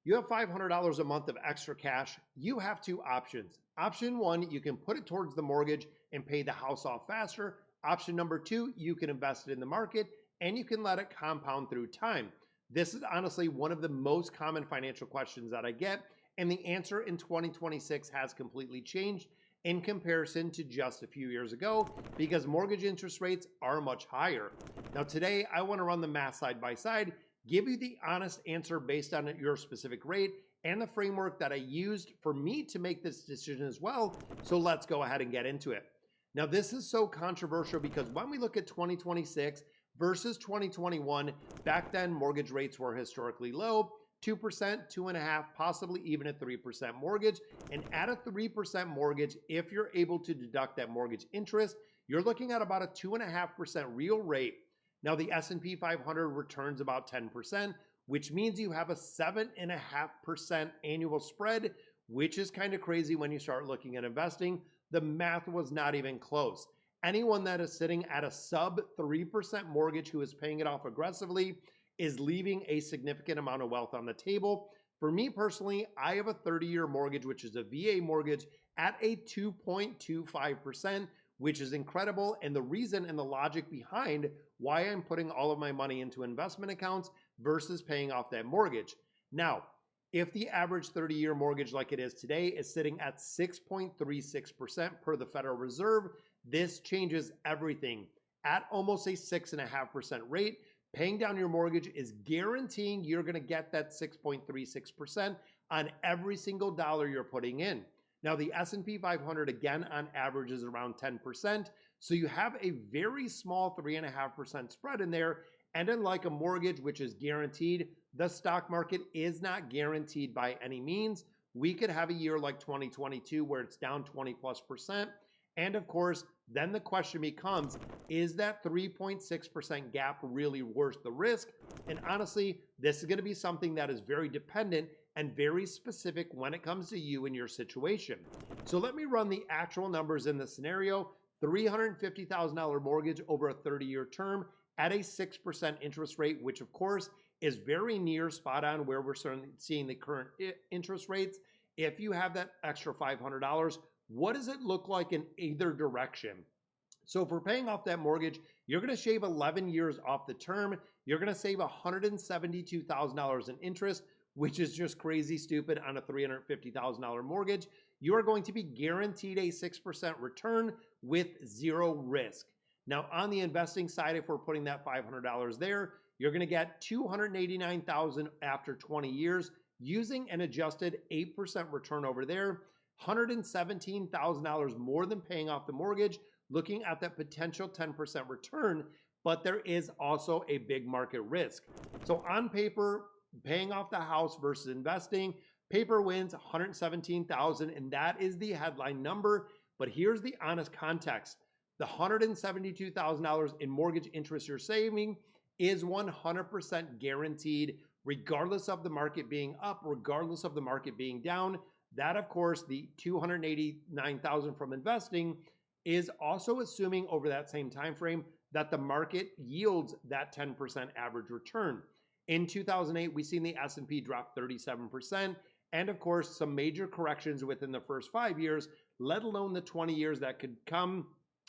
You have $500 a month of extra cash. You have two options. Option one, you can put it towards the mortgage and pay the house off faster. Option number two, you can invest it in the market and you can let it compound through time. This is honestly one of the most common financial questions that I get, and the answer in 2026 has completely changed in comparison to just a few years ago because mortgage interest rates are much higher. Now today, I want to run the math side by side, give you the honest answer based on your specific rate and the framework that I used for me to make this decision as well. So let's go ahead and get into it. Now, this is so controversial because when we look at 2026 versus 2021, back then mortgage rates were historically low, 2%, 2.5%, possibly even a 3% mortgage. And at a 3% mortgage, if you're able to deduct that mortgage interest, you're looking at about a 2.5% real rate. Now, the S&P 500 returns about 10%, which means you have a 7.5% annual spread, which is kind of crazy when you start looking at investing. The math was not even close. Anyone that is sitting at a sub 3% mortgage who is paying it off aggressively is leaving a significant amount of wealth on the table. For me personally, I have a 30-year mortgage, which is a VA mortgage at a 2.25%, which is incredible. And the reason and the logic behind why I'm putting all of my money into investment accounts versus paying off that mortgage. Now, if the average 30-year mortgage like it is today is sitting at 6.36% per the Federal Reserve, this changes everything. At almost a 6.5% rate, paying down your mortgage is guaranteeing you're going to get that 6.36% on every single dollar you're putting in. Now, the S&P 500, again, on average is around 10%. So you have a very small 3.5% spread in there. And unlike a mortgage, which is guaranteed, the stock market is not guaranteed by any means. We could have a year like 2022 where it's down 20+%. And of course, then the question becomes, is that 3.6% gap really worth the risk? And honestly, this is going to be something that is very dependent and very specific when it comes to you and your situation. So let me run the actual numbers in this scenario. $350,000 mortgage over a 30-year term at a 6% interest rate, which of course is very near spot on where we're seeing the current interest rates. If you have that extra $500, what does it look like in either direction? So if we're paying off that mortgage, you're going to shave 11 years off the term. You're going to save $172,000 in interest, which is just crazy stupid on a $350,000 mortgage. You are going to be guaranteed a 6% return with zero risk. Now, on the investing side, if we're putting that $500 there, you're going to get $289,000 after 20 years using an adjusted 8% return over there, $117,000 more than paying off the mortgage, looking at that potential 10% return, but there is also a big market risk. So on paper, paying off the house versus investing, paper wins $117,000, and that is the headline number. But here's the honest context. The $172,000 in mortgage interest you're saving is 100% guaranteed, regardless of the market being up, regardless of the market being down. That, of course, the $289,000 from investing is also assuming over that same time frame that the market yields that 10% average return. In 2008, we've seen the S&P drop 37%, and of course, some major corrections within the first 5 years, let alone the 20 years that could come,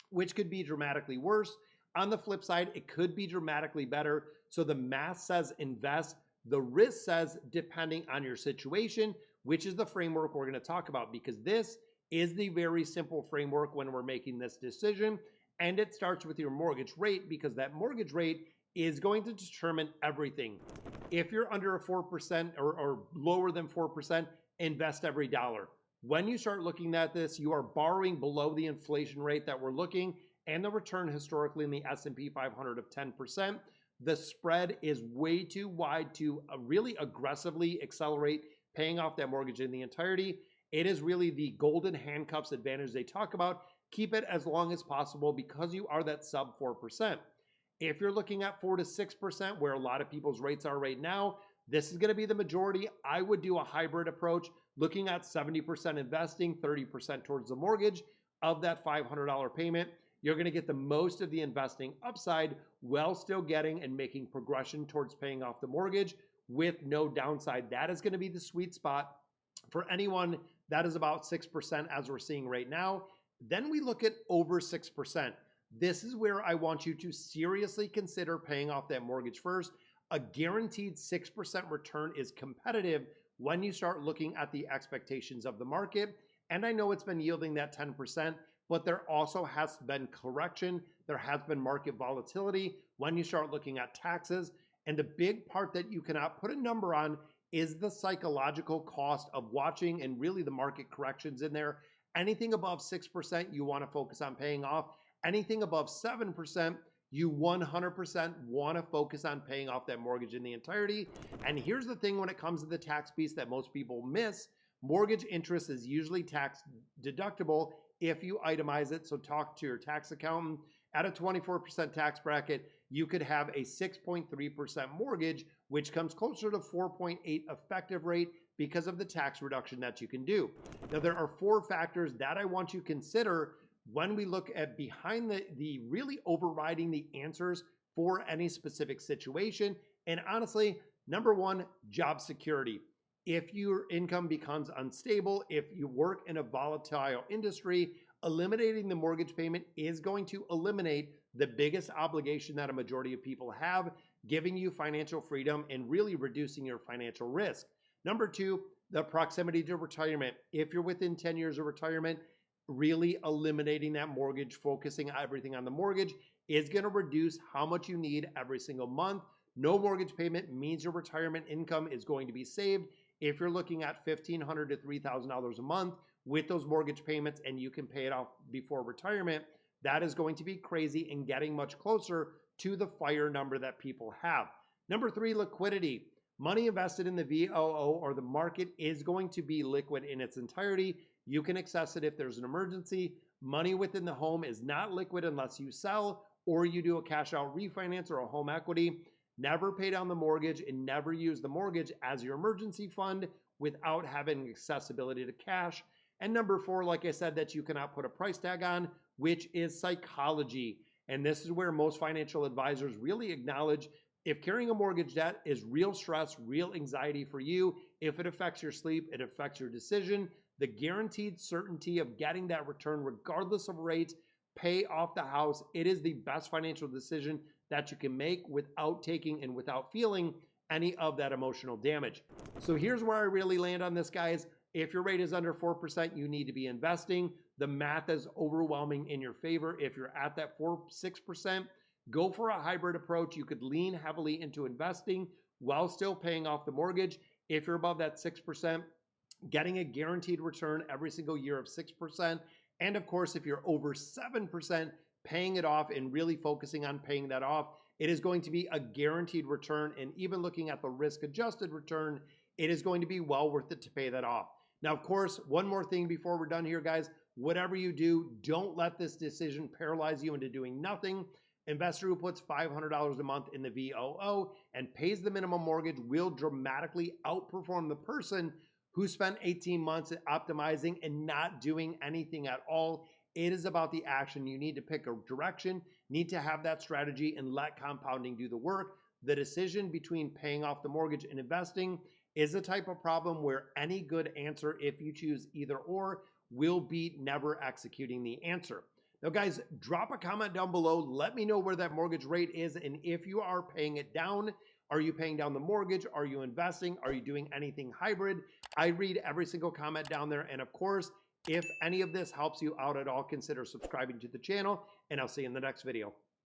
which could be dramatically worse. On the flip side, it could be dramatically better. So the math says invest. The risk says depending on your situation, which is the framework we're going to talk about, because this is the very simple framework when we're making this decision. And it starts with your mortgage rate, because that mortgage rate is going to determine everything. If you're under a 4% or lower than 4%, invest every dollar. When you start looking at this, you are borrowing below the inflation rate that we're looking, and the return historically in the S&P 500 of 10%. The spread is way too wide to really aggressively accelerate paying off that mortgage in the entirety. It is really the golden handcuffs advantage they talk about. Keep it as long as possible because you are that sub 4%. If you're looking at 4 to 6%, where a lot of people's rates are right now, this is going to be the majority. I would do a hybrid approach, looking at 70% investing, 30% towards the mortgage of that $500 payment. You're going to get the most of the investing upside while still getting and making progression towards paying off the mortgage, with no downside. That is going to be the sweet spot for anyone. That is about 6% as we're seeing right now. Then we look at over 6%. This is where I want you to seriously consider paying off that mortgage first. A guaranteed 6% return is competitive when you start looking at the expectations of the market. And I know it's been yielding that 10%, but there also has been correction. There has been market volatility when you start looking at taxes. And the big part that you cannot put a number on is the psychological cost of watching and really the market corrections in there. Anything above 6%, you want to focus on paying off. Anything above 7%, you 100% want to focus on paying off that mortgage in the entirety. And here's the thing when it comes to the tax piece that most people miss. Mortgage interest is usually tax deductible if you itemize it. So talk to your tax accountant. At a 24% tax bracket, you could have a 6.3% mortgage, which comes closer to 4.8 effective rate because of the tax reduction that you can do. Now, there are 4 factors that I want you to consider when we look at behind the really overriding the answers for any specific situation. And honestly, number 1, job security. If your income becomes unstable, if you work in a volatile industry, eliminating the mortgage payment is going to eliminate the biggest obligation that a majority of people have, giving you financial freedom and really reducing your financial risk. Number 2, the proximity to retirement. If you're within 10 years of retirement, really eliminating that mortgage, focusing everything on the mortgage is going to reduce how much you need every single month. No mortgage payment means your retirement income is going to be saved. If you're looking at $1,500 to $3,000 a month with those mortgage payments and you can pay it off before retirement, that is going to be crazy and getting much closer to the FIRE number that people have. Number 3, liquidity. Money invested in the VOO or the market is going to be liquid in its entirety. You can access it if there's an emergency. Money within the home is not liquid unless you sell or you do a cash out refinance or a home equity. Never pay down the mortgage and never use the mortgage as your emergency fund without having accessibility to cash. And number 4, like I said, that you cannot put a price tag on, which is psychology. And this is where most financial advisors really acknowledge if carrying a mortgage debt is real stress, real anxiety for you, if it affects your sleep, it affects your decision, the guaranteed certainty of getting that return regardless of rates, pay off the house. It is the best financial decision that you can make without taking and without feeling any of that emotional damage. So here's where I really land on this, guys. If your rate is under 4%, you need to be investing. The math is overwhelming in your favor. If you're at that 6%, go for a hybrid approach. You could lean heavily into investing while still paying off the mortgage. If you're above that 6%, getting a guaranteed return every single year of 6%. And of course, if you're over 7%, paying it off and really focusing on paying that off, it is going to be a guaranteed return. And even looking at the risk adjusted return, it is going to be well worth it to pay that off. Now, of course, one more thing before we're done here, guys, whatever you do, don't let this decision paralyze you into doing nothing. Investor who puts $500 a month in the VOO and pays the minimum mortgage will dramatically outperform the person who spent 18 months optimizing and not doing anything at all. It is about the action. You need to pick a direction, need to have that strategy, and let compounding do the work. The decision between paying off the mortgage and investing is a type of problem where any good answer, if you choose either or, will beat never executing the answer. Now, guys, drop a comment down below. Let me know where that mortgage rate is, and if you are paying it down, are you paying down the mortgage? Are you investing? Are you doing anything hybrid? I read every single comment down there, and of course, if any of this helps you out at all, consider subscribing to the channel, and I'll see you in the next video.